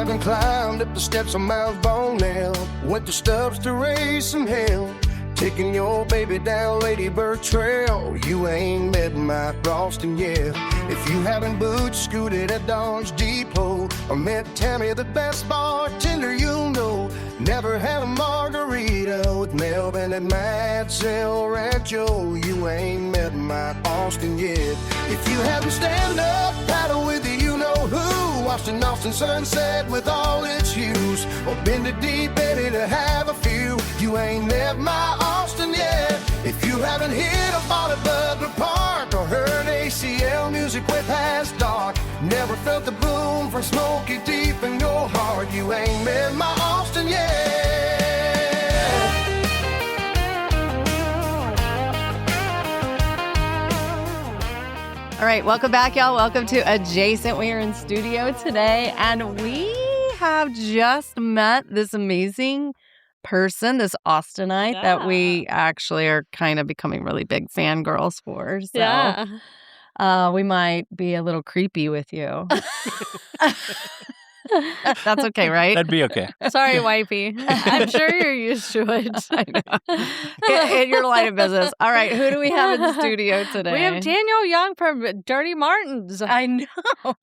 dug and climbed up the steps of Mount Bonnell. Went to Stubbs to raise some hell. Taking your baby down Lady Bird Trail. You ain't met my Austin yet. If you haven't boot scooted at Dodge Depot or met Tammy, the best bartender you'll know. Never had a margarita with Melvin at Matt's El Rancho. You ain't met my Austin yet. If you haven't stand up paddle with the you know who, watched an Austin sunset with all its hues, or been to Deep Eddy to have a few, you ain't met my Austin yet. If you haven't hit a ball at Butler Park or heard ACL music way past dark, never felt the boom from Smoky deep in your heart, you ain't met my Austin yet. All right, welcome back, y'all. Welcome to Adjacent. We are in studio today, and we have just met this amazing person, this Austinite that we actually are kind of becoming really big fangirls for. So we might be a little creepy with you. That's okay, right? That'd be okay. Sorry, wifey. I'm sure you're used to it. I know. In your line of business. All right, who do we have in the studio today? We have Daniel Young from Dirty Martins. I know.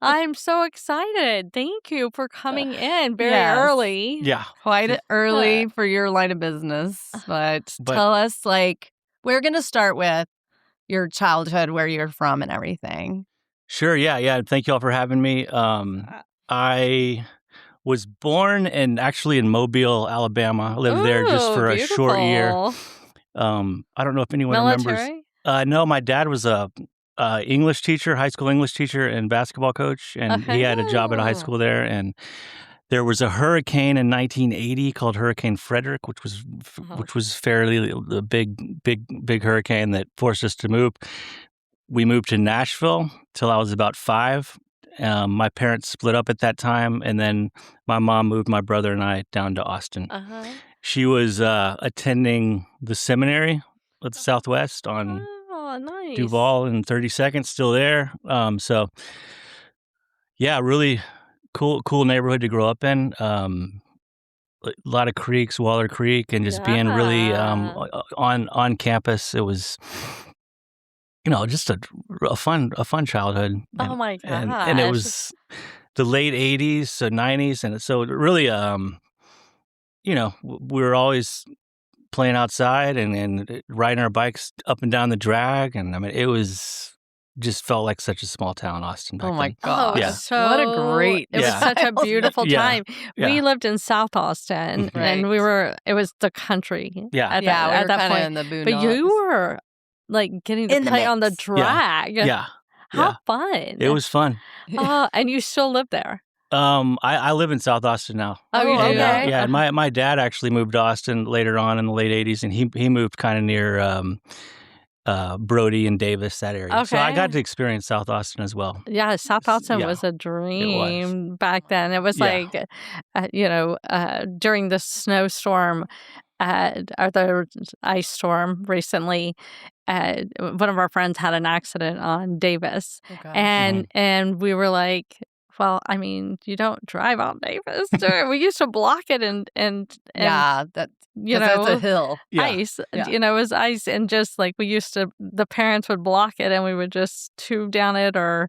I'm so excited. Thank you for coming in very Yes. early. Yeah. Quite early for your line of business. But tell us, we're going to start with your childhood, where you're from and everything. Sure. Yeah. Thank you all for having me. I was born in Mobile, Alabama. I lived there just for a short year. I don't know if anyone remembers. No, my dad was a English teacher, high school English teacher and basketball coach, and he had a job at a high school there. And there was a hurricane in 1980 called Hurricane Frederick, which was fairly a big hurricane that forced us to move. We moved to Nashville till I was about 5. My parents split up at that time, and then my mom moved my brother and I down to Austin. She was attending the seminary at the Southwest on Duval and 32nd, still there. So, yeah, really cool neighborhood to grow up in. A lot of creeks, Waller Creek, and just being really on campus. It was, just a fun childhood. Oh my gosh. And it was the late 80s, so 90s. And so really, we were always playing outside and riding our bikes up and down the drag. And I mean, just felt like such a small town, Austin. Back Oh my then. God. Yeah. What a great. It was such a beautiful time. Yeah. We lived in South Austin, and it was the country. Yeah. At we were that kind of point. in the boondocks. But you were getting to play on the drag. Yeah. How fun. It was fun. And you still live there. I live in South Austin now. Oh, you do? And, yeah. My dad actually moved to Austin later on in the late 80s, and he moved kind of near Brody and Davis, that area. Okay. So I got to experience South Austin as well. Yeah, South Austin was a dream back then. It was during the snowstorm or the ice storm recently, one of our friends had an accident on Davis. And we were like, well, I mean, you don't drive on Davis. We used to block it and it's a hill. Ice. It was ice, and just the parents would block it, and we would just tube down it or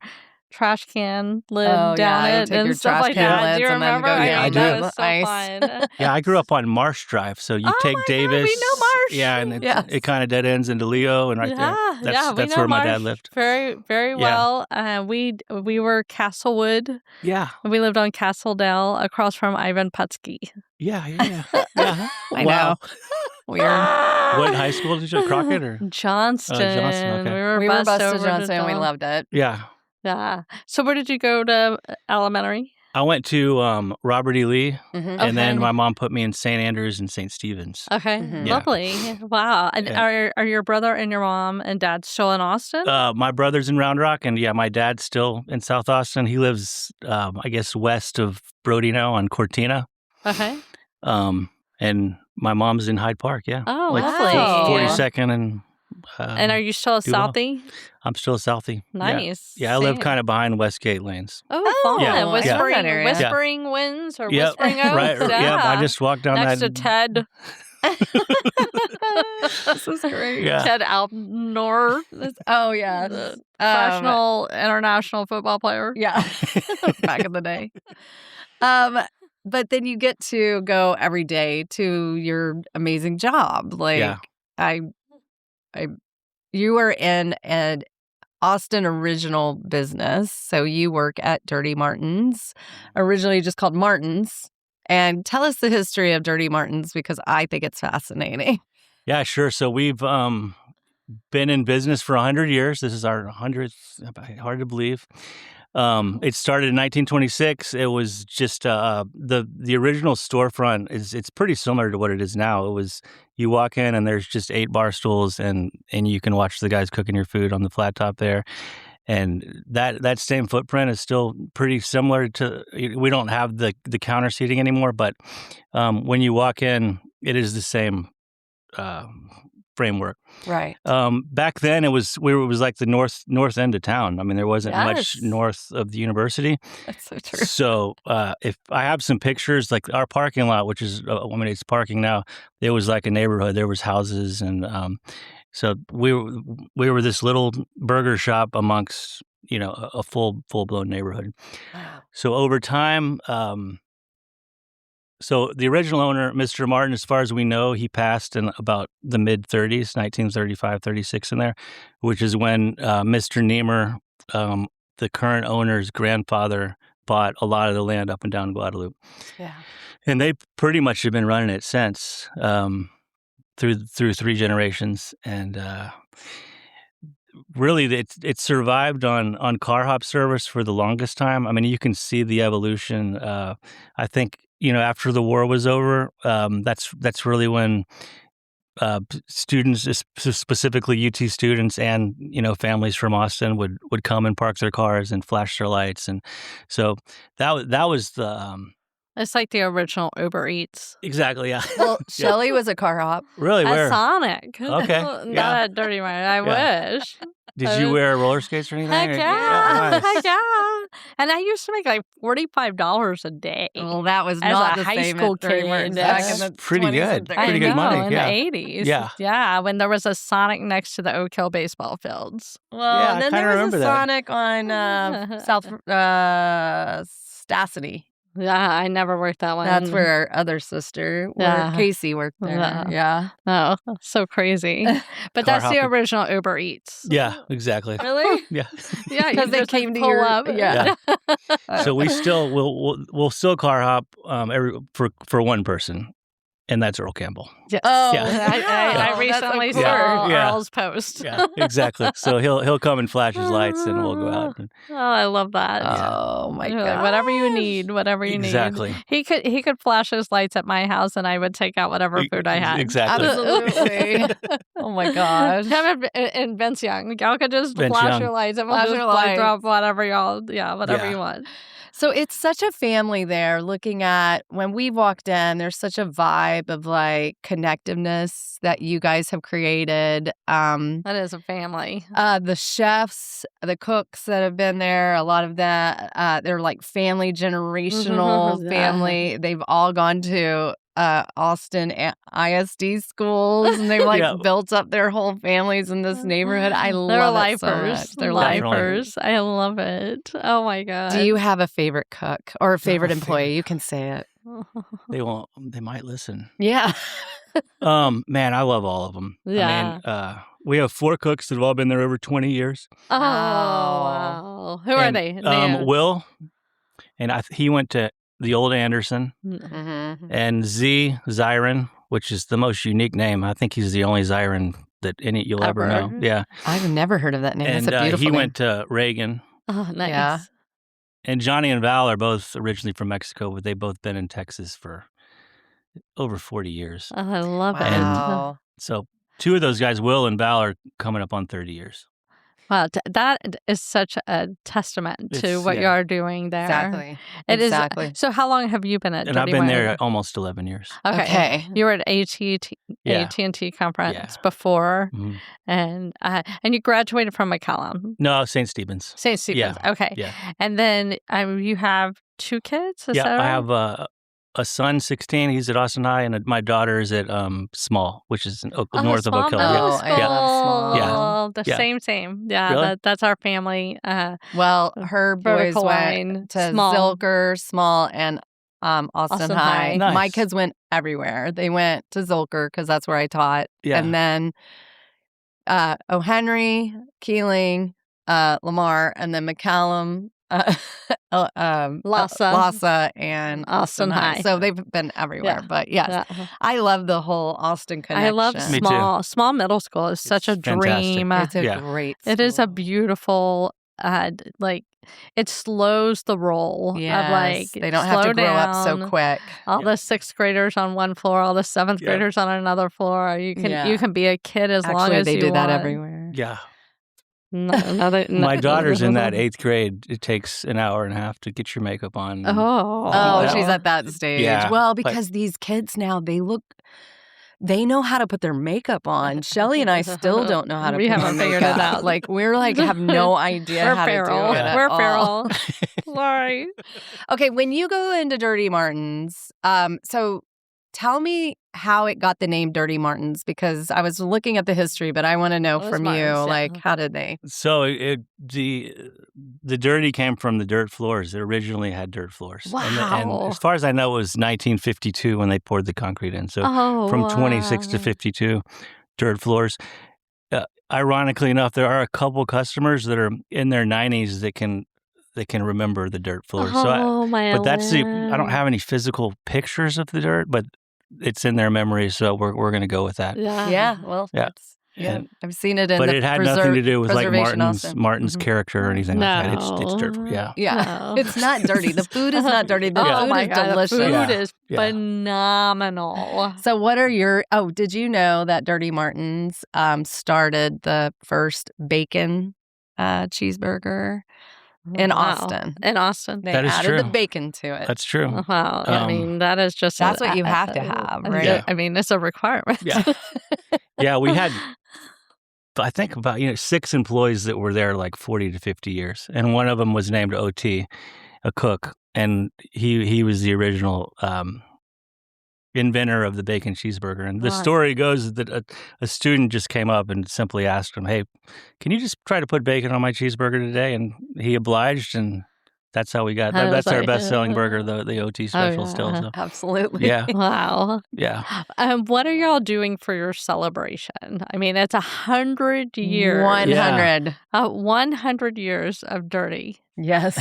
trash can lid down it and stuff like that. Do you remember? I do. That was so fun. Yeah, I grew up on Marsh Drive, so you take Davis. God, we know Marsh. Yeah, and it kind of dead ends into Leo, and there, that's where my dad lived. Very, very well. We were Castlewood. Yeah, we lived on Castledale across from Ivan Putski. Yeah. I know. Weird. What high school did you go? Crockett or Johnston? Johnston. Okay. We were bused to Johnston, and we loved it. Yeah. So where did you go to elementary? I went to Robert E. Lee, and then my mom put me in St. Andrews and St. Stephen's. Okay, lovely. Wow. And are your brother and your mom and dad still in Austin? My brother's in Round Rock, and my dad's still in South Austin. He lives, I guess, west of Brody now on Cortina. Okay. And my mom's in Hyde Park, Oh, lovely. 42nd and And are you still a Southie? Well. I'm still a Southie. Nice. Yeah, I live kind of behind Westgate lanes. Oh, fun. Yeah. Whispering Winds or Whispering Oaks? Right. Yeah, I just walked down next that. to Ted. This is great. Yeah. Ted Alnor. Oh, yeah. Professional international football player. Yeah. Back in the day. But then you get to go every day to your amazing job. Like, you are in an Austin original business. So you work at Dirty Martin's, originally just called Martin's. And tell us the history of Dirty Martin's because I think it's fascinating. Yeah, sure. So we've been in business for 100 years. This is our 100th, hard to believe. It started in 1926. It was just the original storefront it's pretty similar to what it is now. It was you walk in and there's just 8 bar stools and you can watch the guys cooking your food on the flat top there. And that same footprint is still pretty similar to. We don't have the counter seating anymore, but when you walk in, it is the same framework. Right. Back then, it was like the north end of town. I mean, there wasn't much north of the university. That's so true. So if I have some pictures, like our parking lot, which is it's parking now, it was like a neighborhood. There was houses and. So we were this little burger shop amongst a full blown neighborhood. Wow. So over time, so the original owner, Mr. Martin, as far as we know, he passed in about the mid 30s, 1935, 36 in there, which is when Mr. Niemer, the current owner's grandfather, bought a lot of the land up and down Guadalupe. Yeah, and they pretty much have been running it since. Through 3 generations, and really it survived on car hop service for the longest time. I mean, you can see the evolution. I think after the war was over, that's really when students, specifically UT students, and families from Austin would come and park their cars and flash their lights, and so that was the. It's like the original Uber Eats. Exactly, yeah. Well, Shelly was a car hop. Really? Where? At Sonic. Okay. Not at Dirty Martin. I wish. Did you wear roller skates or anything? Heck yeah. Nice. Heck yeah. And I used to make like $45 a day. Well, that was as not a the high same school at Dirty kid. Martin's That's back in the pretty 20s good. and 30s. Pretty good money. In Yeah. the 80s. Yeah. Yeah, when there was a Sonic next to the Oak Hill baseball fields. Well, Yeah, I then kinda there was remember a that. Sonic on South Stacity. Yeah, I never worked that one. That's where our other sister, where Casey worked there. Yeah. Oh, so crazy. But that's the hopping. original Uber Eats. Yeah, exactly. Really? Yeah. Yeah, Because they just came to pull your up. Yeah. So we still we'll still car hop for one person, and that's Earl Campbell. Yes. Oh, Yeah. I recently that's so saw cool. Yeah. Earl's post. Yeah, exactly. So he'll come and flash his lights, and we'll go out. And, Oh, I love that. Oh my You're god! like, whatever you need, whatever you exactly. need. He could flash his lights at my house, and I would take out whatever food I had. Exactly. Absolutely. Oh my gosh! Him and Vince Young, y'all could just Vince flash Young. your lights, and we'll Flash just your plug lights. drop whatever whatever Yeah. you want. So it's such a family there. Looking at when we walked in, there's such a vibe of like connectiveness that you guys have created. That is a family. The chefs, the cooks that have been there, a lot of that, they're like family, generational Yeah. family. They've all gone to Austin ISD schools, and they've like Yeah. built up their whole families in this neighborhood. I They're love it so lifers. much. They're Definitely. lifers. I love it. Oh my god. Do you have a favorite cook or a favorite a employee? favorite You can say it. They won't. They might listen. Yeah. Man, I love all of them. Yeah. I mean, we have 4 cooks that have all been there over 20 years. Oh wow. Who are And, they? Will, and he went to the old Anderson, Mm-hmm. and Zyron, which is the most unique name. I think he's the only Zyron that you'll ever know. Ever? Yeah. I've never heard of that name. And That's a beautiful he name. went to Reagan. Oh, nice. Yeah. And Johnny and Val are both originally from Mexico, but they've both been in Texas for over 40 years. Oh, I love it. Wow. So 2 of those guys, Will and Val, are coming up on 30 years. Wow, that is such a testament to It's- what you yeah. are doing there. Exactly. It is. Exactly. So how long have you been at And I've Dirty been Martin? there almost 11 years. Okay. Okay. You were at AT&T AT&T conference before, and you graduated from McCallum. No, St. Stephen's. St. Stephen's. Yeah. Okay. Yeah. And then you have 2 kids. Is that right? I have a son, 16. He's at Austin High, and my daughter is at Small, which is north of Oak Hill. Oh, I love Small. The same. Yeah, really? that's our family. Well, her boys vertical went line, to Small. Zilker, Small, and Austin High. Nice. My kids went everywhere. They went to Zilker because that's where I taught. Yeah. And then O'Henry, Keeling, Lamar, and then McCallum, Lhasa, and Austin High. So they've been everywhere. Yeah. But yes, I love the whole Austin connection. I love Small middle school. It's such a fantastic. dream. It's a great school. It is a beautiful, it slows the roll of they don't have to grow up so quick. All the 6th graders on one floor, all the 7th graders on another floor. You can be a kid as long as they you do want. that everywhere. Yeah. My daughter's in that 8th grade. It takes an hour and a half to get your makeup on. Oh, she's at that stage. Yeah, well, because these kids now, they know how to put their makeup on. Shelly and I still don't know how to put our haven't figured makeup. it out. We're have no idea how to do it at We're all. feral. Sorry. Okay, when you go into Dirty Martins, so tell me how it got the name Dirty Martins, because I was looking at the history, but I want to know from you, how did they? So the dirty came from the dirt floors. It originally had dirt floors. Wow. And as far as I know, it was 1952 when they poured the concrete in. So from 26 to 52, dirt floors. Ironically enough, there are a couple customers that are in their 90s that can remember the dirt floors. But that's I don't have any physical pictures of the dirt, but it's in their memory, so we're going to go with that. Yeah. Well, that's I've seen it in but the it had nothing to do with Preservation Martin's character or anything like that. It's dirt. Yeah. It's not dirty. The food is not dirty. The food is delicious. The food is phenomenal. So what are did you know that Dirty Martins started the first bacon cheeseburger in Austin? In Austin. They that is added true. the bacon to it. That's true. Wow. I mean, that is just... That's what you have to have, right? Yeah. I mean, it's a requirement. Yeah, we had, I think, about 6 employees that were there 40 to 50 years. And one of them was named OT, a cook. And he was the original inventor of the bacon cheeseburger. And the story goes that a student just came up and simply asked him, "Hey, can you just try to put bacon on my cheeseburger today?" And he obliged, and that's how we got that. That's our best-selling burger, the OT special still. So. Absolutely. Yeah. Wow. Yeah. What are y'all doing for your celebration? I mean, it's 100 years. 100. 100 years of Dirty. Yes.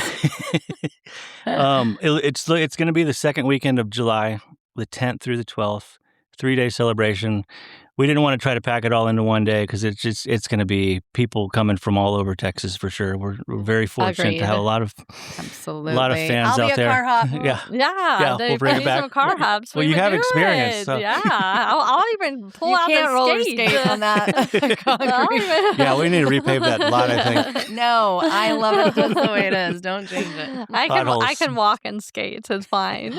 It's going to be the second weekend of July, the 10th through the 12th, 3-day celebration. We didn't want to try to pack it all into one day because it's going to be people coming from all over Texas for sure. We're very fortunate to have a lot of fans out there. Car hop. Yeah, we'll bring it back. Some car hops. Well, you have experience. So. Yeah, I'll even pull out the roller skates. skate on that concrete. Yeah, we need to repave that lot, I think. No, I love it just the way it is. Don't change it. I can walk in skates. It's fine.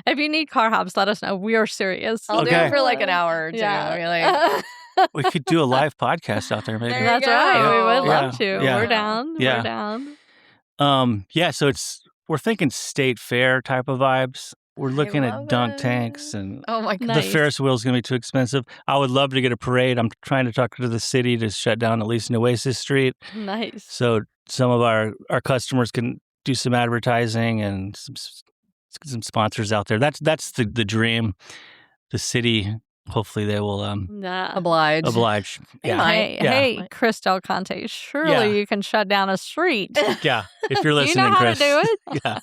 If you need car hops, let us know. We are serious. I'll do it for an hour or two. Yeah. We could do a live podcast out there, maybe. That's right. We would love to. Yeah. We're down. Yeah. We're down. So we're thinking state fair type of vibes. We're looking at dunk tanks and the Ferris wheel is going to be too expensive. I would love to get a parade. I'm trying to talk to the city to shut down at least Nueces Street. Nice. So some of our customers can do some advertising and some sponsors out there. That's the dream. The city, hopefully they will oblige. Yeah. Hey, Chris Del Conte, surely you can shut down a street. Yeah, if you're listening, you know how Chris. to do it? Yeah.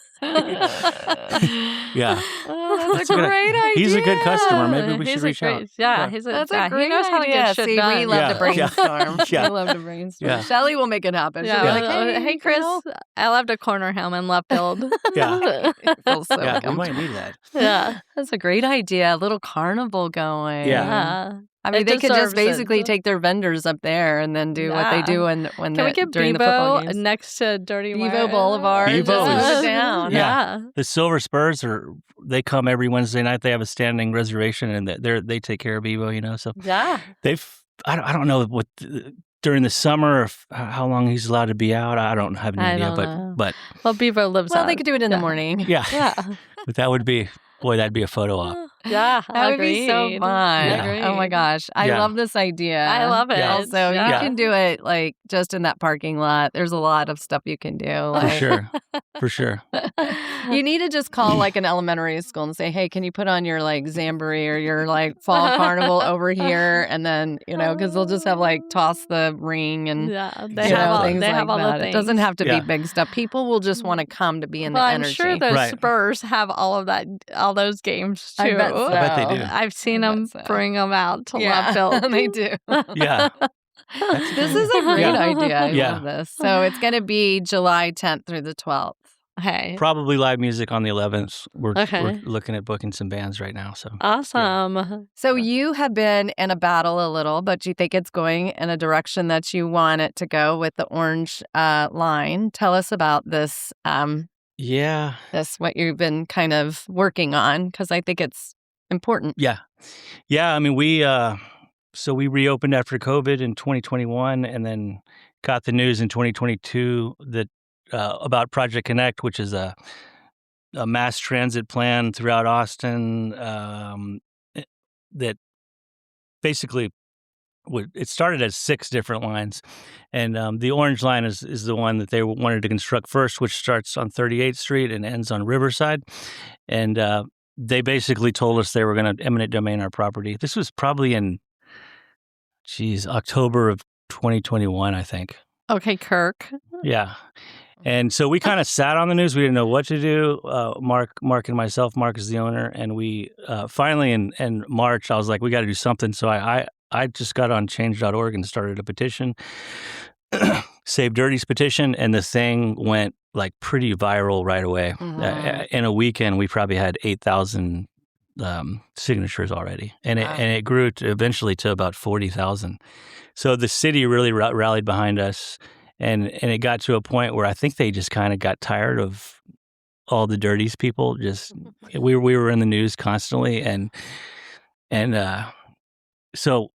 Yeah. That's a great idea. He's a good customer. Maybe we should reach out. Yeah, that's a great he knows how to get shit done. We love to brainstorm. Yeah. We love to brainstorm. Yeah. Shelly will make it happen. She'll be like, hey, Chris, I love to corner him in left field. Yeah. Feels so we might need that. Yeah. That's a great idea. A little carnival going. Yeah. I mean, they could just basically take their vendors up there and then do what they do when Can we get during the football games. next to Dirty Bevo Boulevard? Bevo just is down. Yeah. The Silver Spurs they come every Wednesday night. They have a standing reservation, and they take care of Bevo. So I don't know what during the summer how long he's allowed to be out. I don't have any idea. But well, Bevo lives. Well, they could do it in the morning. Yeah. But that would be. Boy, that'd be a photo op. Yeah, that would be so fun. Yeah. Oh my gosh, I love this idea. I love it. Yeah. Also, you can do it like just in that parking lot. There's a lot of stuff you can do. Like, For sure. You need to just call like an elementary school and say, "Hey, can you put on your like Zamboree or your like fall carnival over here?" And then because they'll just have like toss the ring and they have things all like that. the things. It doesn't have to be big stuff. People will just want to come to be in the energy. I'm sure those Spurs have all of that. All those games too. I bet they do. I've seen them bring them out to Love they do. Yeah. This is a great idea. I love this. So it's going to be July 10th through the 12th. Hey. Probably live music on the 11th. We're looking at booking some bands right now. So awesome. Yeah. So you have been in a battle a little, but you think it's going in a direction that you want it to go with the orange line. Tell us about this. That's what you've been kind of working on, because I think it's important. Yeah. I mean, we reopened after COVID in 2021, and then got the news in 2022 that about Project Connect, which is a mass transit plan throughout Austin that basically it started as 6 different lines, and the orange line is the one that they wanted to construct first, which starts on 38th Street and ends on Riverside. And they basically told us they were going to eminent domain our property. This was probably in, October of 2021, I think. Okay, Kirk. Yeah. And so we kind of sat on the news. We didn't know what to do. Mark and myself, Mark is the owner, and we finally in March, I was like, we got to do something. So I just got on change.org and started a petition, Save Dirty's petition, and the thing went like pretty viral right away. Mm-hmm. In a weekend, we probably had 8,000 signatures already, and it grew eventually to about 40,000. So the city really rallied behind us. And it got to a point where I think they just kind of got tired of all the dirties people. Just we were in the news constantly, and so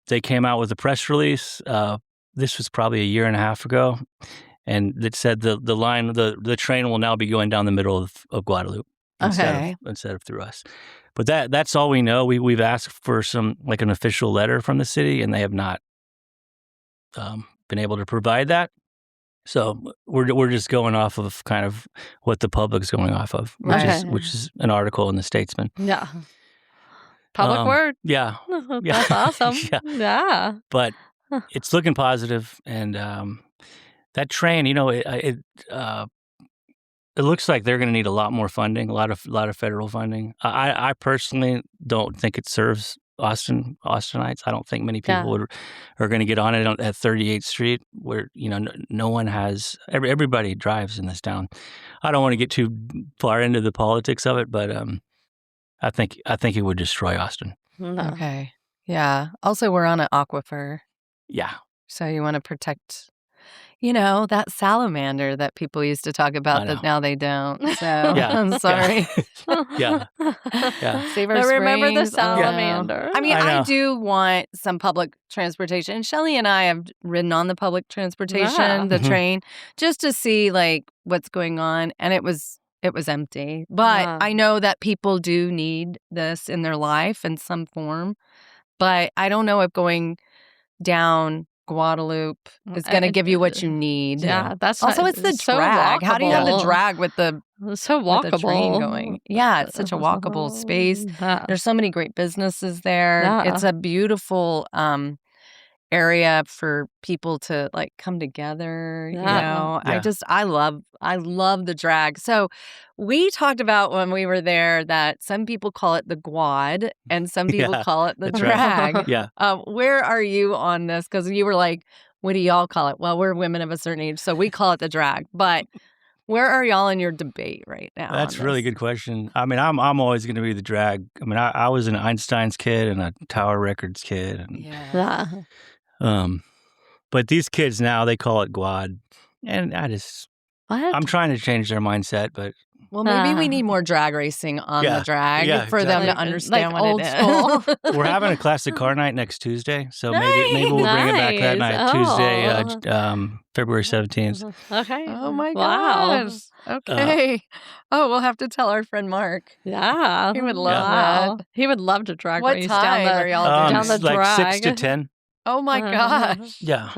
they came out with a press release. This was probably a year and a half ago, and it said the line the train will now be going down the middle of Guadalupe instead of through us. But that's all we know. We've asked for some like an official letter from the city, and they have not been able to provide that. So we're just going off of kind of what the public's going off of, which is an article in the Statesman. Yeah. Public word. Yeah. That's awesome. Yeah. But it's looking positive, and that train, it looks like they're going to need a lot more funding, a lot of federal funding. I personally don't think it serves Austinites. I don't think many people are going to get on it at 38th Street, where no one has. Everybody drives in this town. I don't want to get too far into the politics of it, but I think it would destroy Austin. No. Okay. Yeah. Also, we're on an aquifer. Yeah. So you want to protect, that salamander that people used to talk about that now they don't. So I'm sorry. Yeah. Save our remember the springs. salamander. I mean, I do want some public transportation. Shelley and I have ridden on the public transportation, the train, just to see like what's going on. And it was empty. But I know that people do need this in their life in some form. But I don't know if going down Guadalupe is going to give you what you need. Yeah, that's also it's the so drag. Walkable. How do you have the drag with the so walkable with the train going? Yeah, it's such a walkable space. There's so many great businesses there. Yeah. It's a beautiful area for people to like come together. I love the drag. So we talked about when we were there that some people call it the Guad and some people call it the drag. Right. Yeah. Where are you on this? Because you were like, what do y'all call it? Well, we're women of a certain age, so we call it the drag. But Where are y'all in your debate right now? That's a really good question. I mean, I'm always going to be the drag. I mean, I was an Einstein's kid and a Tower Records kid. And, but these kids now, they call it Guad. And I'm trying to change their mindset, but... Well, maybe we need more drag racing on the drag for them to understand what it is. We're having a classic car night next Tuesday, so maybe we'll bring it back that night, Tuesday, February 17th. Okay. Oh, my gosh. Okay. We'll have to tell our friend Mark. Yeah. He would love that. He would love to drag what race time down are y'all doing? Down the like drag. 6 to 10. Oh, my gosh. Yeah.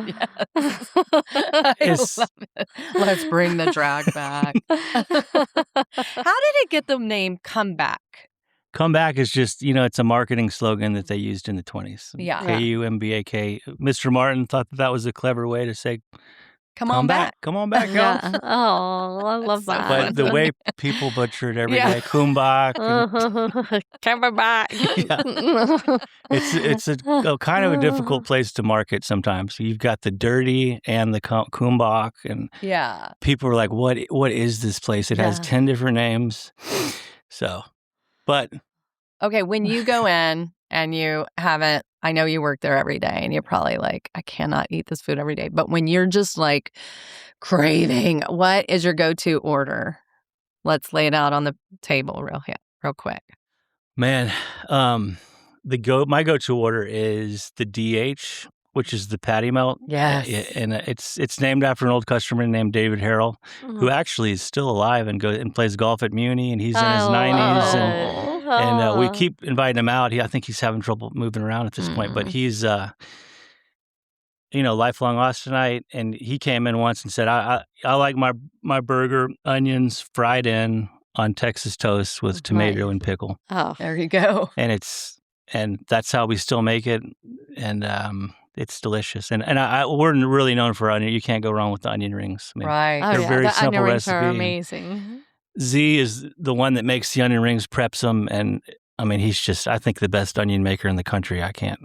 Yes. I love it. Let's bring the drag back. How did it get the name Comeback? Comeback is just, it's a marketing slogan that they used in the 20s. Yeah. Kumbak. Mr. Martin thought that was a clever way to say, Come on back. Come on back, Yeah. y'all. Oh, I love that. But the way people butcher it every day, Kumbak. Come back. It's a kind of a difficult place to market sometimes. You've got the dirty and the Kumbak, and people are like, what is this place? It has 10 different names. So, but... Okay, when you go in and you haven't, I know you work there every day and you're probably like, I cannot eat this food every day. But when you're just like craving, what is your go-to order? Let's lay it out on the table real quick. Man, my go-to order is the DH, which is the patty melt. Yes. And it's named after an old customer named David Harrell, who actually is still alive and plays golf at Muni, and he's in his 90s. And we keep inviting him out. I think he's having trouble moving around at this point, but he's, lifelong Austinite. And he came in once and said, I like my burger, onions fried in on Texas toast with tomato and pickle. Oh, there you go. And that's how we still make it. And it's delicious. And we're really known for onion. You can't go wrong with the onion rings. I mean, right. They're very the simple onion rings recipe. are amazing. Z is the one that makes the onion rings, preps them, and I mean, he's just, I think, the best onion maker in the country. I can't,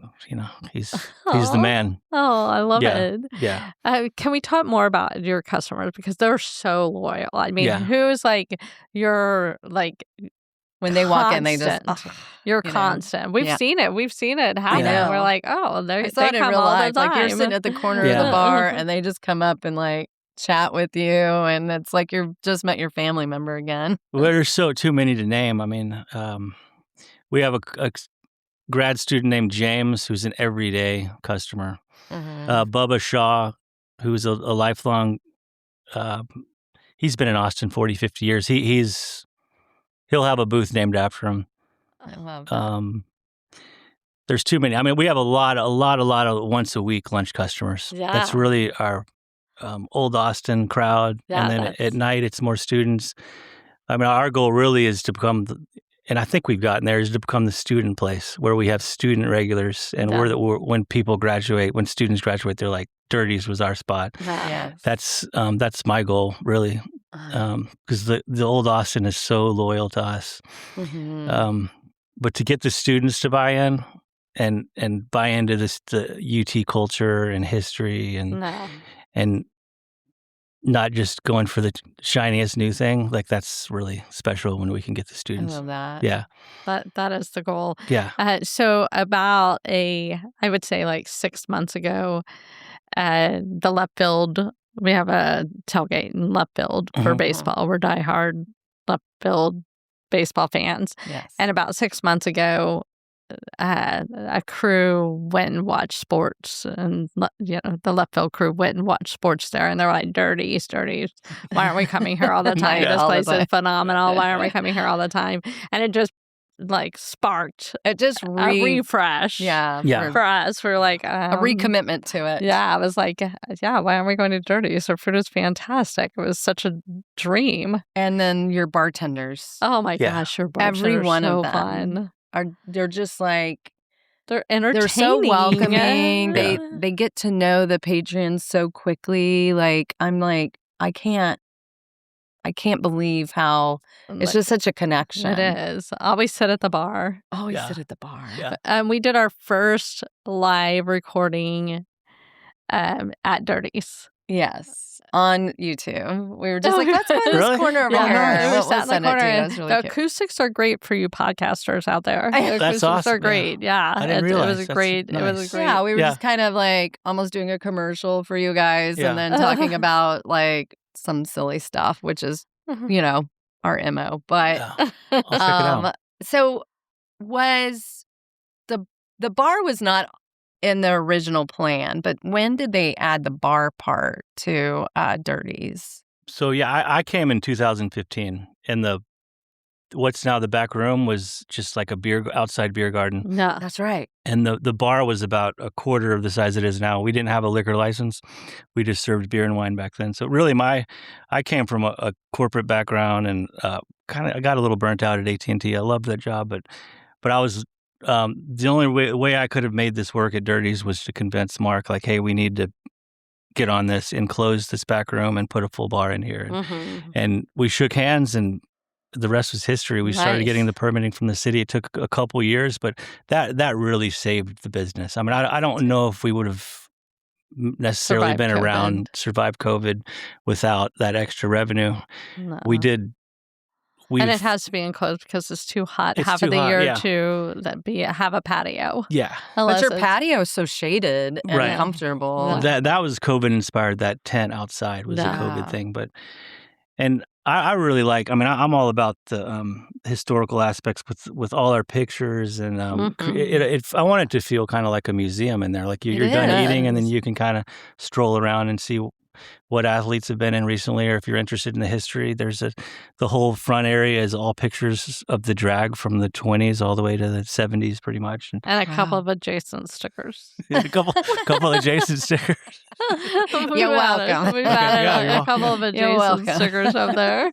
he's the man. Oh, I love it. Yeah. Can we talk more about your customers? Because they're so loyal. I mean, who's like your, like, when they walk in, they just, you're constant. We've seen it. We've seen it happen. We're like, oh, they come in real all life. the time. Like you're sitting at the corner of the bar and they just come up and like chat with you, and it's like you've just met your family member again. Well, there's too many to name. I mean, we have a grad student named James who's an everyday customer. Bubba Shaw, who's a lifelong, he's been in Austin 40, 50 years. He'll have a booth named after him. I love that. There's too many. I mean, we have a lot of once a week lunch customers. Yeah. That's really our old Austin crowd. Yeah, and then at night, it's more students. I mean, our goal really is to become, and I think we've gotten there, is to become the student place where we have student regulars. And when students graduate, they're like, Dirty's was our spot. Yes. That's my goal, really. Because the old Austin is so loyal to us. But to get the students to buy in and buy into the UT culture and history and not just going for the shiniest new thing, like that's really special when we can get the students. I love that. Yeah. That is the goal. Yeah. So about I would say like 6 months ago, the left field, we have a tailgate in left field for baseball. We're diehard left field baseball fans. Yes. And about 6 months ago, a crew went and watched sports, and the left field crew went and watched sports there, and they're like, dirties. Why aren't we coming here all the time? This place is phenomenal. Why aren't we coming here all the time? And it just like sparked a refresh. For us, we're like a recommitment to it. Yeah, I was like, why aren't we going to Dirty's? Our food is fantastic. It was such a dream. And then your bartenders. Oh my gosh, your bartenders every one so of them fun. They're just like, they're entertaining. They're so welcoming. They get to know the patrons so quickly. Like, I'm like, I can't believe how it's just such a connection. It is. Always sit at the bar. Always sit at the bar. Yeah. We did our first live recording at Dirty's. Yes, on YouTube. We were just like, let's go in this Really? corner over Yeah, here. it was We'll sat in send the it to corner. you. It And was really the cute. acoustics are great for you podcasters out there. The That's acoustics awesome. are great. Yeah, I didn't it realize. was a That's great. It was a nice. great. Yeah, we were Yeah. just kind of like almost doing a commercial for you guys Yeah. and then talking about like some silly stuff, which is, you know, our MO. But Yeah. I'll check it out. so was the bar was not in the original plan, but when did they add the bar part to Dirty's? So yeah, I came in 2015, and what's now the back room was just like a outside beer garden, No. That's right. and the bar was about a quarter of the size it is now. We didn't have a liquor license; we just served beer and wine back then. So really, I came from a corporate background, and I got a little burnt out at AT&T. I loved that job, but I was the only way I could have made this work at Dirty's was to convince Mark, like, hey, we need to get on this, enclose this back room, and put a full bar in here. And we shook hands, and the rest was history. We started getting the permitting from the city. It took a couple years, but that really saved the business. I mean, I don't know if we would have necessarily survived COVID without that extra revenue. No. And it has to be enclosed because it's too hot half too of the hot, year yeah. to have a patio. Yeah. But your patio is so shaded and Right. comfortable. That was COVID inspired. That tent outside was a COVID thing, and I really like. I mean, I'm all about the historical aspects with all our pictures, and I want it to feel kind of like a museum in there. Like you're done eating, and then you can kind of stroll around and see what athletes have been in recently, or if you're interested in the history. There's the whole front area is all pictures of the drag from the 20s all the way to the 70s, pretty much, and a couple of adjacent stickers. a couple adjacent stickers. You're welcome. We've added a couple of adjacent stickers up there.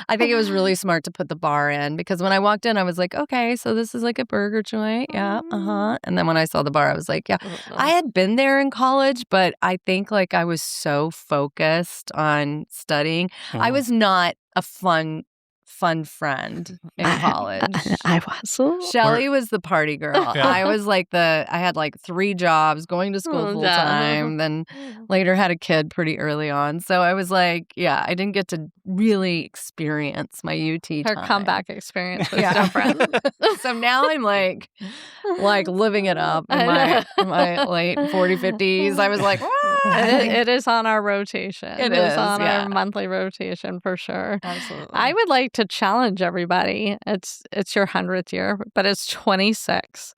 I think it was really smart to put the bar in because when I walked in, I was like, okay, so this is like a burger joint. Yeah. And then when I saw the bar, I was like, yeah. I had been there in college, but I think like I was so focused on studying. I was not a fun friend in college. I was. Shelly was the party girl. Yeah. I was like I had like 3 jobs, going to school full time, then later had a kid pretty early on. So I was like, yeah, I didn't get to really experience my UT Her time. comeback experience was different. So now I'm like living it up in my late 40s, 50s. I was like, it is on our rotation. It is on our monthly rotation for sure. Absolutely. I would like to challenge everybody. It's your 100th year, but it's 26.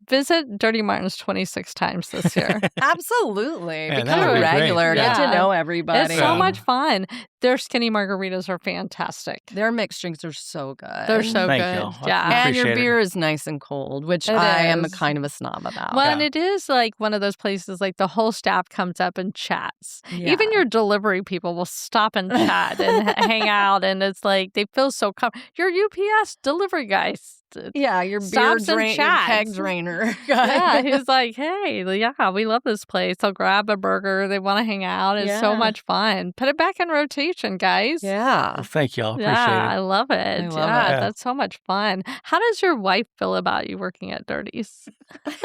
Visit Dirty Martin's 26 times this year. Absolutely. Yeah, Become that a would be great. regular. Yeah. Get to know everybody. It's so much fun. Their skinny margaritas are fantastic. Their mixed drinks are so good. They're so Thank good. you. Yeah. And your Appreciate it. beer is nice and cold, which I am a kind of a snob about. Well, and it is like one of those places like the whole staff comes up and chats. Yeah. Even your delivery people will stop and chat and hang out. And it's like they feel so comfortable. Your UPS delivery guys. Yeah, your beer stops and drain, your chats. keg drainer. Yeah, he's like, hey, yeah, we love this place. They'll grab a burger. They want to hang out. It's so much fun. Put it back in rotation, guys. Yeah. Well, thank y'all. Appreciate I it. love it. I love it. That's so much fun. How does your wife feel about you working at Dirty's? Being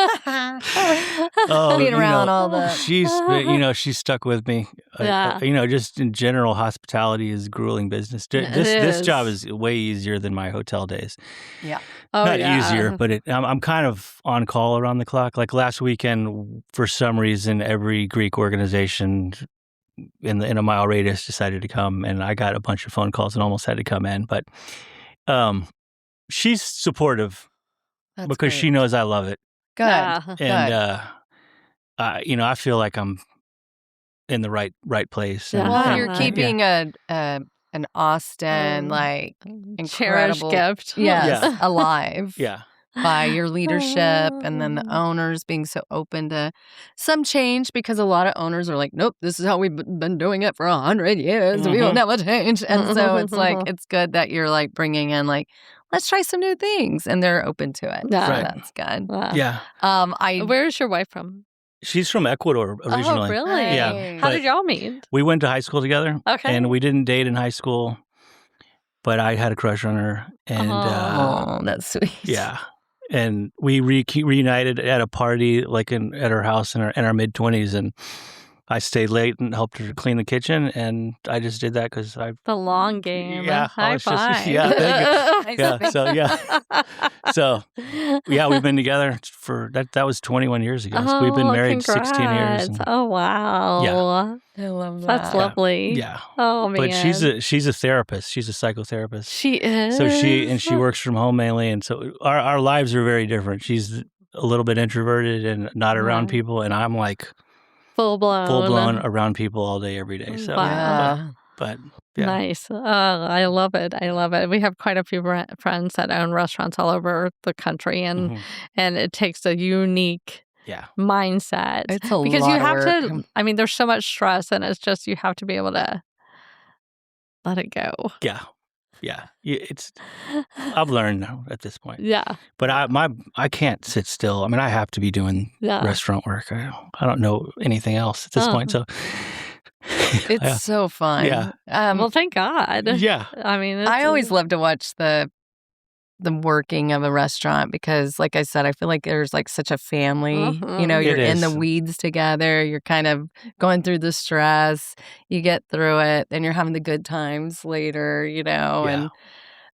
around all the... She's stuck with me. Just in general, hospitality is grueling business. This job is way easier than my hotel days. Yeah. Not easier, but I'm kind of on call around the clock. Like last weekend, for some reason, every Greek organization in a mile radius decided to come, and I got a bunch of phone calls and almost had to come in. But she's supportive because she knows I love it. Good. And I feel like I'm in the right place. Yeah. And, Well, and- you're keeping an Austin like cherished incredible gift. yes, alive. Yeah. By your leadership and then the owners being so open to some change because a lot of owners are like, nope, this is how we've been doing it for 100 years. We will never change. And so it's like, it's good that you're like bringing in like, let's try some new things. And they're open to it. Yeah. So Right. that's good. Yeah. Where's your wife from? She's from Ecuador originally. Oh, really? Yeah. How but did y'all meet? We went to high school together. Okay. And we didn't date in high school, but I had a crush on her. And oh, that's sweet. yeah. And we reunited at a party, like at her house in our mid-20s. And I stayed late and helped her clean the kitchen, and I just did that because I. The long game. Yeah, High five. yeah, thank you. So we've been together for that was 21 years ago. So we've been married 16 years. And, oh wow. Yeah. I love that. That's lovely. Yeah. Oh man. But she's a therapist. She's a psychotherapist. She is. So she works from home mainly, and so our lives are very different. She's a little bit introverted and not around people, and I'm like full blown around people all day, every day. So, yeah. but yeah. Nice. Oh, I love it. I love it. We have quite a few friends that own restaurants all over the country, and it takes a unique mindset. It's a because lot you have of work. to. I mean, there's so much stress, and it's just you have to be able to let it go. Yeah. Yeah, I've learned now at this point. Yeah, but I can't sit still. I mean, I have to be doing restaurant work. I don't know anything else at this point. So it's so fun. Yeah. Well, thank God. Yeah. I mean, I always love to watch the working of a restaurant because, like I said, I feel like there's like such a family. You know, you're in the weeds together. You're kind of going through the stress. You get through it, and you're having the good times later. You know,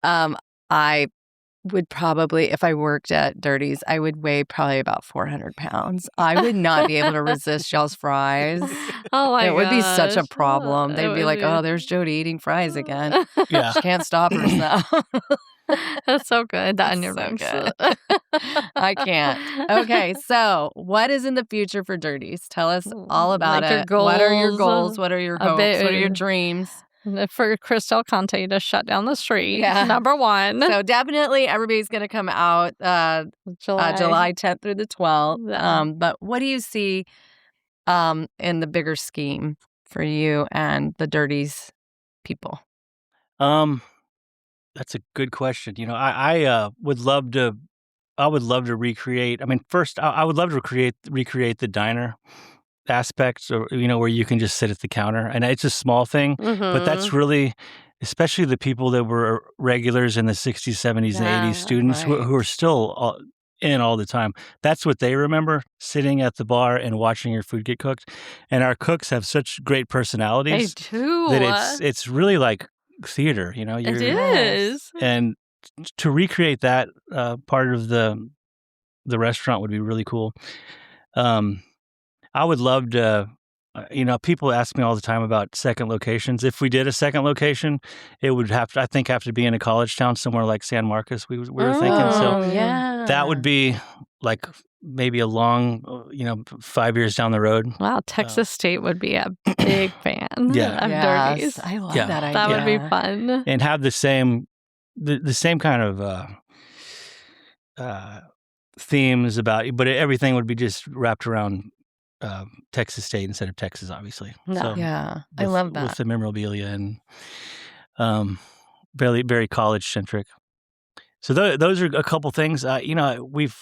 and I would probably, if I worked at Dirty's, I would weigh probably about 400 pounds. I would not be able to resist y'all's fries. Oh my It would be such a problem. They'd be like, "Oh, there's Jody eating fries again. Yeah, she can't stop herself." That's so good. The onion so rings. good. I can't. Okay, so what is in the future for Dirty's? Tell us all about it. What are your goals? What are your hopes? What are your dreams? For Crystal Conte to shut down the street, number one. So definitely everybody's going to come out July 10th through the 12th. Yeah. But what do you see in the bigger scheme for you and the Dirty's people? That's a good question. You know, I would love to. I would love to recreate. I mean, first, I would love to recreate the diner aspects, or where you can just sit at the counter, and it's a small thing, but that's really, especially the people that were regulars in the 60s, 70s, and 80s, students who are still in all the time. That's what they remember, sitting at the bar and watching your food get cooked. And our cooks have such great personalities. They do. That it's really like theater, it is. And to recreate that part of the restaurant would be really cool. I would love to, people ask me all the time about second locations. If we did a second location, it would have to be in a college town somewhere like San Marcos. We were thinking. So that would be like maybe a long, 5 years down the road. Wow, Texas State would be a big fan of Dirty's. I love that idea. That would be fun. And have the same kind of themes but everything would be just wrapped around Texas State instead of Texas, obviously. No. So I love that. With the memorabilia and very, very college centric. So those are a couple things. We've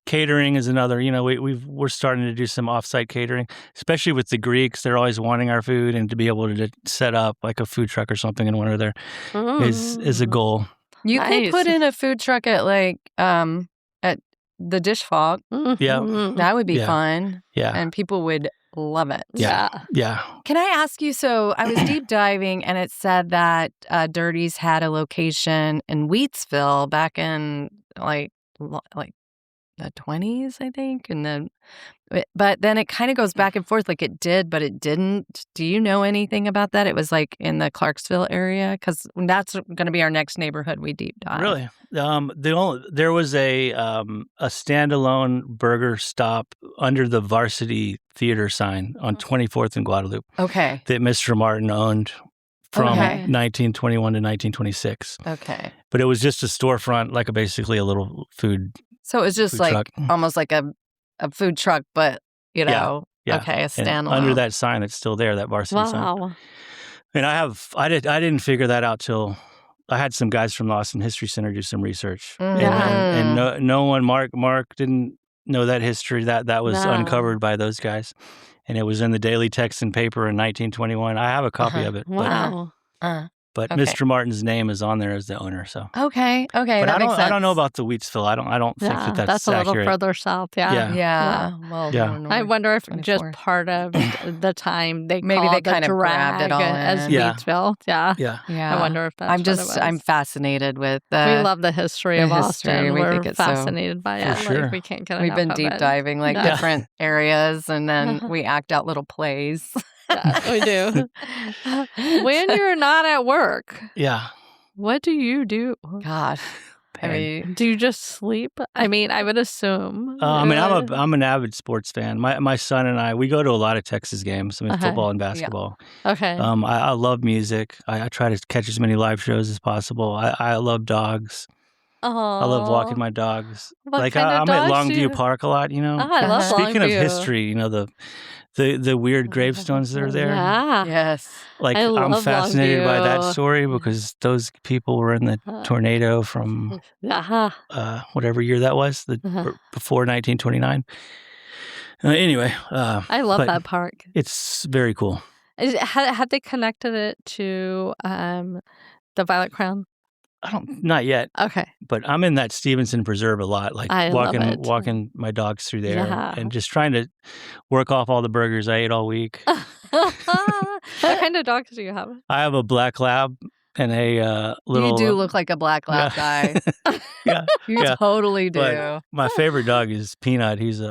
catering is another. We're starting to do some offsite catering, especially with the Greeks. They're always wanting our food, and to be able to set up like a food truck or something in one of their is a goal. You could put in a food truck at at the Dish Fog. Yeah, that would be fun. Yeah, and people would love it. Yeah. Can I ask you? So I was deep diving, and it said that Dirty's had a location in Wheatsville back in like the 20s, I think, and then. But then it kind of goes back and forth, like it did, but it didn't. Do you know anything about that? It was like in the Clarksville area, because that's going to be our next neighborhood we deep dive. Really? There was a standalone burger stop under the Varsity Theater sign on 24th and Guadalupe. Okay. That Mr. Martin owned from 1921 to 1926. Okay. But it was just a storefront, like basically a little food. So it was just like truck. Almost like a food truck, but okay, a standalone. Under that sign that's still there, that Varsity sign. And I didn't figure that out till I had some guys from the Austin History Center do some research, and no one, Mark didn't know that history. That was uncovered by those guys, and it was in the Daily Texan paper in 1921. I have a copy of it. Wow. But Mr. Martin's name is on there as the owner. So okay, but that makes sense. I don't know about the Wheatsville. I don't think that's a accurate. little further south. Yeah. Well, I wonder if 24th. just part of the time they maybe called they kind the of grabbed it all as in. Wheatsville. Yeah. Yeah. I wonder if that's I'm fascinated with we love the history of Austin. We We're think it's fascinated by it. sure. Like we can't get We've enough been of deep it. diving different areas, and then we act out little plays. Yeah, we do. When you're not at work, what do you do? Gosh, I mean, do you just sleep? I mean, I would assume. I'm an avid sports fan. My son and I, we go to a lot of Texas games. I mean, football and basketball. Yeah. Okay. I love music. I try to catch as many live shows as possible. I love dogs. I love walking my dogs. What kind of I'm dogs at Longview Park a lot. You know. I love Speaking of Longview. history, you know the weird gravestones that are there. Yeah. yes. Like I'm fascinated by that story because those people were in the tornado from whatever year that was, before 1929. Anyway, I love that park. It's very cool. Have they connected it to the Violet Crown? Not yet. Okay. But I'm in that Stevenson Preserve a lot, like walking my dogs through there and just trying to work off all the burgers I ate all week. What kind of dogs do you have? I have a black lab and a little... You do look like a black lab guy. Yeah. You totally do. But my favorite dog is Peanut. He's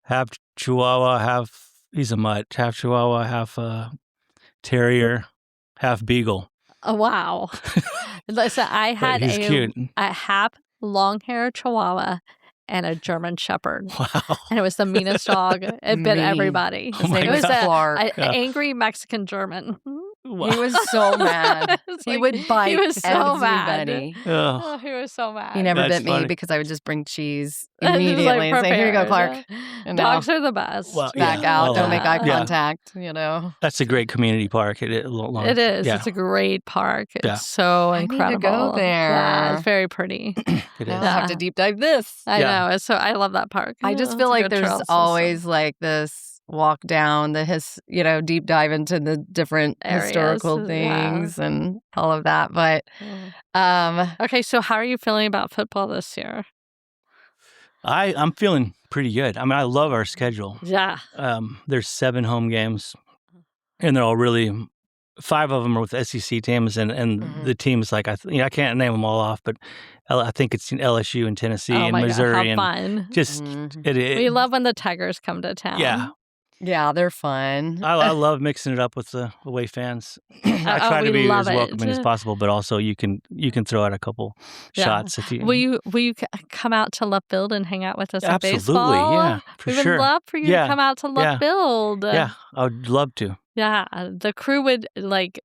half Chihuahua, he's a mutt, half Chihuahua, half terrier, half beagle. Oh, wow. Listen, I had a half long-haired Chihuahua and a German Shepherd. Wow. And it was the meanest dog. It bit everybody. Oh my it was God. an angry Mexican German. Wow. He was so mad. He would bite he was so everybody. Mad. Oh, he was so mad. He never bit me because I would just bring cheese immediately and say, "Here you go, Clark." Yeah. Dogs are the best. Well, Back out. Don't make eye contact. You know. That's a great community park. It is. Yeah. It's a great park. It's so incredible. I need to go there. Yeah, it's very pretty. It is. I'll have to deep dive this. I know. I love that park. I just feel like there's always like this walk down deep dive into the different historical things and all of that. But okay, so how are you feeling about football this year? I'm feeling pretty good. I mean, I love our schedule. Yeah. There's 7 home games, and they're all really 5 of them are with SEC teams, and the teams like I can't name them all off, but I think it's LSU and Tennessee and Missouri. God, how fun! Just we love when the Tigers come to town. Yeah, they're fun. I love mixing it up with the away fans. I try to be as welcoming as possible, but also you can throw out a couple shots if you. Will you come out to Left Field and hang out with us at baseball? Absolutely, yeah, for sure. We would love for you to come out to Left Field. Yeah, I would love to. Yeah, the crew would like.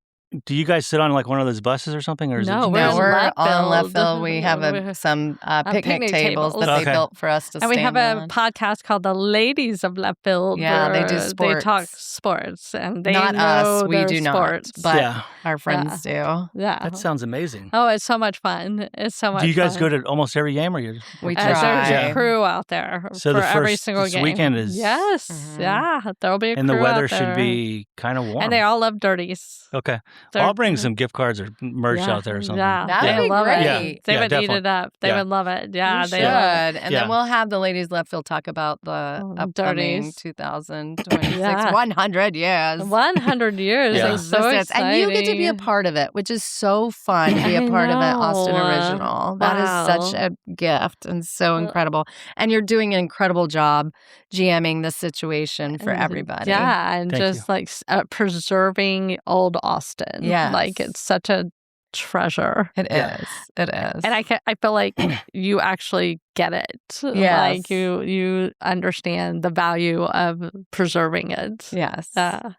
Do you guys sit on like one of those buses or something? Or is we're on Left Field. We have some picnic tables that they built for us to stand on. And we have a podcast called The Ladies of Left Field. Yeah, they do sports. They talk sports. And they not us. We do sports. not. But our friends do. Yeah. That sounds amazing. Oh, it's so much fun. It's so much fun. Do you guys go to almost every game? We try. There's a crew out there for every single game. Weekend is... Yes. Mm-hmm. Yeah. There'll be a crew out there. And the weather should be kind of warm. And they all love dirties. Okay. I'll bring some gift cards or merch out there or something. Yeah, that'd be love great. It. They would eat it up. They would love it. Yeah, they should. And then we'll have the Ladies Left Field talk about the upcoming 2026 100 years. 100 years. Yeah. It's so exciting. And you get to be a part of it, which is so fun to be a part of an Austin original. That is such a gift and so incredible. And you're doing an incredible job GMing the situation for everybody. Yeah, and preserving old Austin. Yeah. Like it's such a treasure. It is. It is. And I feel like you actually get it. Yes. Like you understand the value of preserving it. Yes. I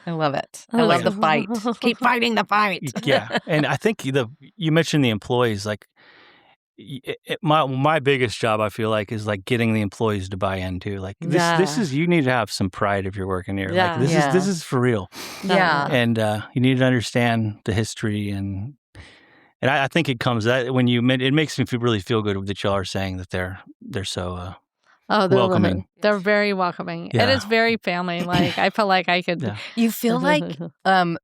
love it. I love the fight. Keep fighting the fight. Yeah. And I think you mentioned the employees. Like my biggest job, I feel like, is like getting the employees to buy into. Like this is, you need to have some pride if you're working here. Yeah. Like this is for real. Yeah. And you need to understand the history and I think it comes that when it makes me really feel good that y'all are saying that they're so welcoming. They're very welcoming. Yeah. And it's very family. Like, I feel like I could... Yeah. You feel like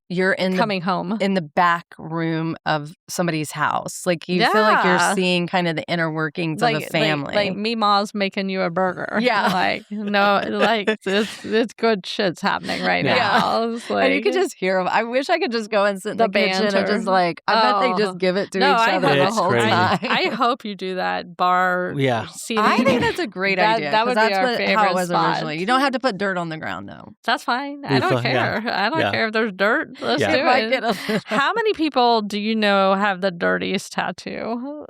you're coming home. in the back room of somebody's house. Like, you feel like you're seeing kind of the inner workings of a family. Like Meemaw's making you a burger. Yeah. Like, no, like, it's good shit's happening right now. It's like, and you could just hear them. I wish I could just go and sit in the kitchen and banter. just like, I bet they just give it to each other the It's whole crazy. time. I hope you do that bar seating. I think that's a great idea. That would be our how favorite it was spot. originally. You don't have to put dirt on the ground, though. That's fine. I don't care. I don't care if there's dirt. Let's do it. How many people do you know have the dirtiest tattoo?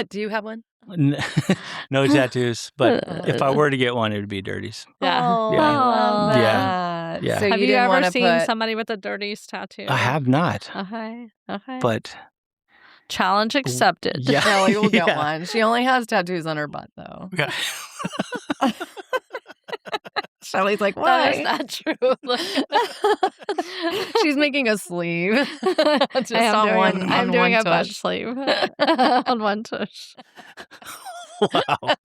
Do you have one? No tattoos, but if I were to get one, it would be Dirties. Yeah. Oh, Yeah. I love Yeah. that. Yeah. So Have you didn't ever wanna seen somebody with the dirtiest tattoo? I have not, Okay. but Challenge accepted. yeah. Shelly will get one. She only has tattoos on her butt, though. Yeah. Shelly's like, That is why? not true. She's making a sleeve. Just I am on doing, one, I'm on doing one a butt tush. sleeve on one tush. Wow.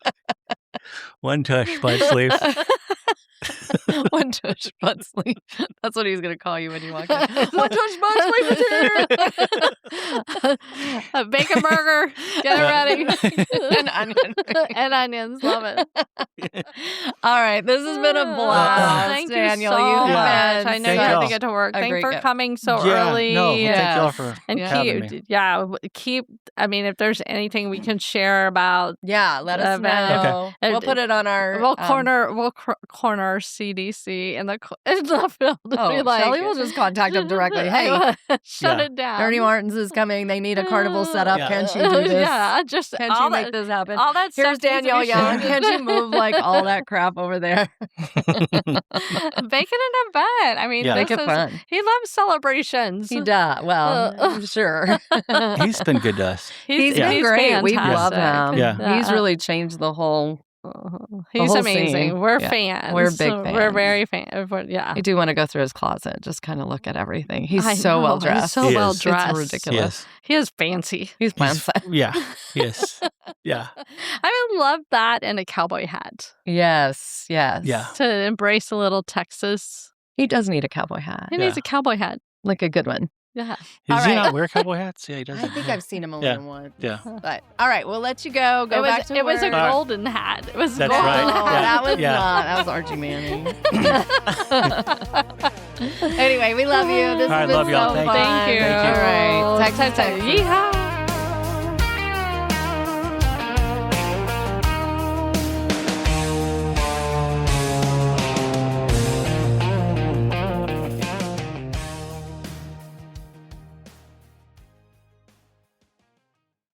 One tush butt sleeve. One tush butt sleeve. That's what he's going to call you when you walk in. One tush butt sleeve is here. A bacon burger. Get it ready. An onion. And onions. Love it. All right. This has been a blast. Thank Daniel. you so have much. been I know Thank you had to y'all. get to work. a Thanks great for gift. coming so Yeah, early. no, Yeah. thank y'all for And having me. keep, I mean, if there's anything we can share about, Yeah, let us event. know. Okay. We'll put it on our. we'll corner CDC in the field. Oh, Shelly will just contact them directly. Hey, shut Yeah. it down. Ernie Martin's is coming. They need a carnival set up. Yeah. Can she do this? Yeah, just Can all she make that, this happen? all that Here's stuff needs to Danielle be Young. shared. Can she move like all that crap over there? Bacon in a bed. I mean, Yeah. Make this it is- fun. He loves celebrations. He does. Well, I'm sure. He's been good to us. He's been great. We love fantastic. him. Yeah. He's really changed the whole. He's whole amazing. scene. We're Yeah. fans. We're big We're fans. very fans. Yeah. I do want to go through his closet, just kind of look at everything. He's I so know, well he's dressed. so He well is. dressed. It's ridiculous. Yes. He is fancy. He's fancy. Yeah. Yes. Yeah. I would love that and a cowboy hat Yes, yes. Yeah. to embrace a little Texas. He does need a cowboy hat, He needs a cowboy hat. like a good one. Yeah. Does All he right. not wear cowboy hats? Yeah, he does. I think I've seen him only Yeah. in one. Yeah. But all right, we'll let you go. Go back to it was a work. All right. golden hat. It was a That's golden right. Oh, hat. that was Yeah. not. That was Archie Manning. Anyway, we love you. This All right, has been love y'all. so Thank fun. you. Thank you. Thank you. All right, Texas. Yeehaw.